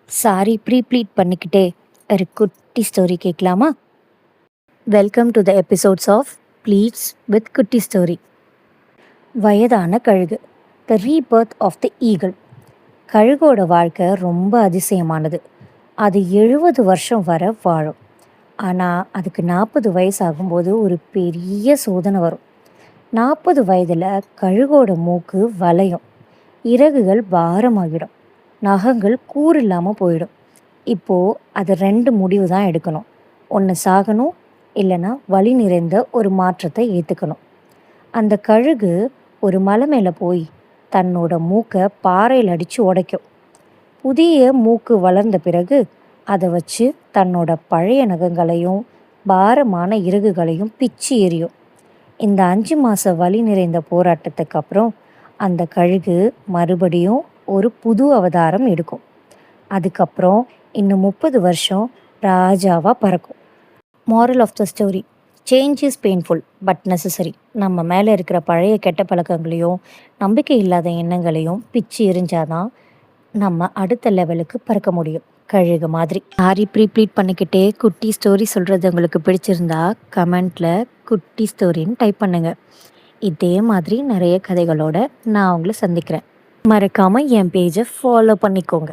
Sorry pleat பண்ணிக்கிட்டே ஒரு குட்டி ஸ்டோரி கேட்கலாமா? Welcome to the episodes of pleats with kutti story. வயதான கழுகு, the rebirth of the eagle. கழுகோட வாழ்க்கை ரொம்ப அதிசயமானது. அது 70 வருஷம் வரை வாழும். ஆனால் அதுக்கு 40 வயசு ஆகும்போது ஒரு பெரிய சோதனை வரும். 40 வயதில் கழுகோட மூக்கு வளையும், இறகுகள் பாரமாகிடும், நகங்கள் கூர் இல்லாமல் போயிடும். இப்போது அது 2 முடிவு தான் எடுக்கணும். ஒன்று சாகணும், இல்லைன்னா வலி நிறைந்த ஒரு மாற்றத்தை ஏற்றுக்கணும். அந்த கழுகு ஒரு மலை மேலே போய் தன்னோட மூக்கை பாறையில் அடித்து உடைக்கும். புதிய மூக்கு வளர்ந்த பிறகு அதை வச்சு தன்னோட பழைய நகங்களையும் பாரமான இறகுகளையும் பிச்சு எறியும். இந்த 5 மாத வலி நிறைந்த போராட்டத்துக்கு அப்புறம் அந்த கழுகு மறுபடியும் ஒரு புது அவதாரம் எடுக்கும். அதுக்கப்புறம் இன்னும் 30 வருஷம் ராஜாவாக பறக்கும். Moral of the story: change is painful but necessary. நம்ம மேலே இருக்கிற பழைய கெட்ட பழக்கங்களையும் நம்பிக்கை இல்லாத எண்ணங்களையும் பிச்சு எரிஞ்சாதான் நம்ம அடுத்த லெவலுக்கு பறக்க முடியும், கழுகு மாதிரி. சாரி ப்ளீட் பண்ணிக்கிட்டே குட்டி ஸ்டோரி சொல்கிறது உங்களுக்கு பிடிச்சிருந்தா கமெண்ட்டில் குட்டி ஸ்டோரின்னு டைப் பண்ணுங்கள். இதே மாதிரி நிறைய கதைகளோட நான் உங்களை சந்திக்கிறேன். மறக்காமல் என் பேஜை ஃபாலோ பண்ணிக்கோங்க.